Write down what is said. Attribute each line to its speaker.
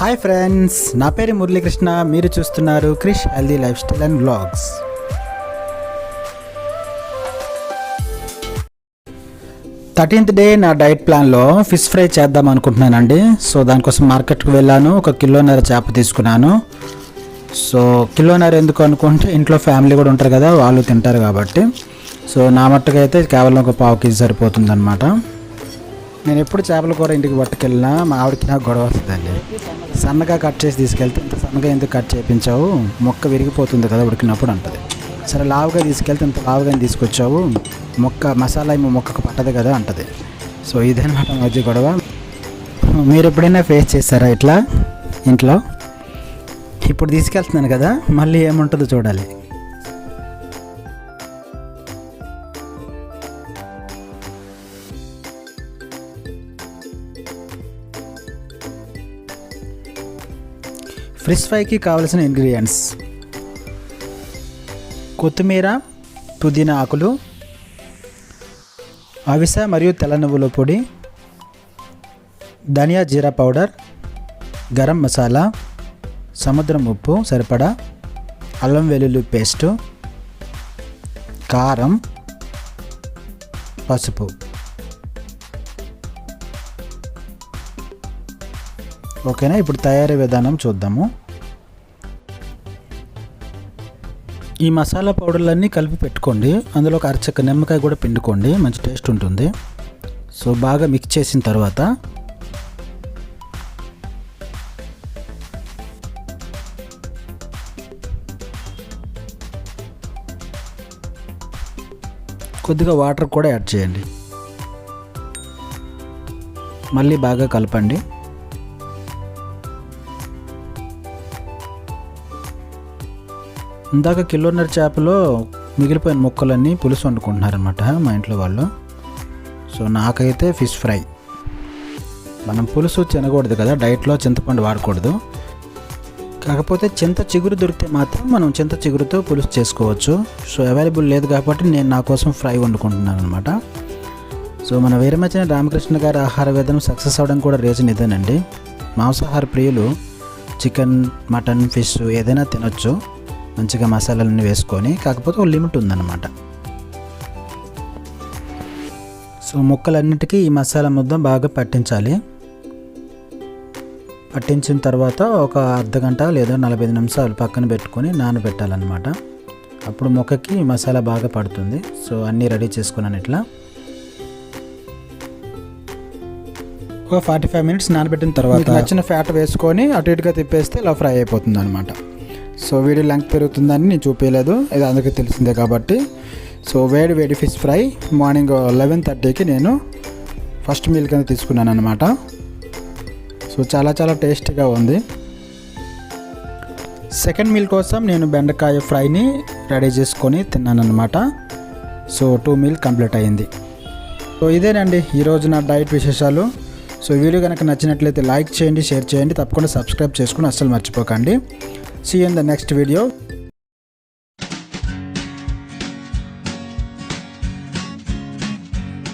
Speaker 1: Hi friends, నా పేరు మురళీకృష్ణ. మీరు చూస్తున్నారు Krish healthy life style and vlogs. 13th day నా డైట్ ప్లాన్లో ఫిష్ ఫ్రై చేద్దాం అనుకుంటున్నానండి. సో దానికోసం మార్కెట్కి వెళ్ళాను. 1.5 కిలో చేప తీసుకున్నాను. సో 1.5 కిలో ఎందుకు అనుకుంటే ఇంట్లో ఫ్యామిలీ కూడా ఉంటారు కదా, వాళ్ళు తింటారు కాబట్టి. సో నా మట్టుగా అయితే కేవలం 1 పావు కేజీ సరిపోతుంది అనమాట. నేను ఎప్పుడు చేపల కూర ఇంటికి పట్టుకెళ్ళినా మా ఆవిడకి నాకు గొడవ వస్తుందండి. సన్నగా కట్ చేసి తీసుకెళ్తే ఇంత సన్నగా ఎందుకు కట్ చేయించావు, మొక్క విరిగిపోతుంది కదా ఉడికినప్పుడు అంటది. సరే లావుగా తీసుకెళ్తే ఇంత లావుగా తీసుకొచ్చావు, మొక్క మసాలా ఏమో మొక్కకు పట్టదు కదా అంటది. సో ఇదనమాట మధ్య గొడవ. మీరు ఎప్పుడైనా ఫేస్ చేస్తారా ఇట్లా ఇంట్లో? ఇప్పుడు తీసుకెళ్తున్నాను కదా, మళ్ళీ ఏముంటుందో చూడాలి. ఫిష్ ఫ్రైకి కావలసిన ఇంగ్రీడియంట్స్: కొత్తిమీర, పుదీనా ఆకులు, అవిస మరియు తెల్ల నువ్వుల పొడి, ధనియా జీరా పౌడర్, గరం మసాలా, సముద్రం ఉప్పు సరిపడా, అల్లం వెల్లుల్లి పేస్టు, కారం, పసుపు. ఓకేనా, ఇప్పుడు తయారీ విధానం చూద్దాము. ఈ మసాలా పౌడర్లన్నీ కలిపి పెట్టుకోండి. అందులో ఒక అరచక్క నిమ్మకాయ కూడా పిండుకోండి, మంచి టేస్ట్ ఉంటుంది. సో బాగా మిక్స్ చేసిన తర్వాత కొద్దిగా వాటర్ కూడా యాడ్ చేయండి. మళ్ళీ బాగా కలపండి. ఇందాక 1.5 కిలో చేపలో మిగిలిపోయిన ముక్కలన్నీ పులుసు వండుకుంటున్నారనమాట మా ఇంట్లో వాళ్ళు. సో నాకైతే ఫిష్ ఫ్రై. మనం పులుసు తినకూడదు కదా, డైట్లో చింతపండు వాడకూడదు. కాకపోతే చింత చిగురు దొరికితే మాత్రం మనం చింత చిగురుతో పులుసు చేసుకోవచ్చు. సో అవైలబుల్ లేదు కాబట్టి నేను నా కోసం ఫ్రై వండుకుంటున్నాను అనమాట. సో మన వీరమచిన రామకృష్ణ గారి ఆహార విధానం సక్సెస్ అవ్వడం కూడా రీజన్ ఇదేనండి. మాంసాహార ప్రియులు చికెన్, మటన్, ఫిష్ ఏదైనా తినొచ్చు మంచిగా మసాలాలన్నీ వేసుకొని. కాకపోతే ఒక లిమిట్ ఉందన్నమాట. సో ముక్కలన్నిటికీ ఈ మసాలా ముద్ద బాగా పట్టించాలి. పట్టించిన తర్వాత ఒక అర్ధగంట లేదా 45 నిమిషాలు పక్కన పెట్టుకొని నానబెట్టాలన్నమాట. అప్పుడు ముక్కకి మసాలా బాగా పడుతుంది. సో అన్నీ రెడీ చేసుకున్నాను ఇట్లా. ఒక 45 మినిట్స్ నానబెట్టిన తర్వాత నచ్చిన ఫ్యాట్ వేసుకొని అటు ఇటుగా తిప్పేస్తే ఇలా ఫ్రై అయిపోతుంది అనమాట. సో వీడియో లెంగ్త్ పెరుగుతుందని నేను చూపించలేదు, ఇది అందరికీ తెలిసిందే కాబట్టి. సో వేడి ఫిష్ ఫ్రై మార్నింగ్ 11:30కి నేను ఫస్ట్ మీల్ కింద తీసుకున్నాను అనమాట. సో చాలా టేస్టీగా ఉంది. సెకండ్ మీల్ కోసం నేను బెండకాయ ఫ్రైని రెడీ చేసుకొని తిన్నాను అనమాట. సో 2 మీల్ కంప్లీట్ అయ్యింది. సో ఇదేనండి ఈరోజు నా డైట్ విశేషాలు. సో వీడియో కనుక నచ్చినట్లయితే లైక్ చేయండి, షేర్ చేయండి, తప్పకుండా సబ్స్క్రైబ్ చేసుకుని అస్సలు మర్చిపోకండి. See you in the next video.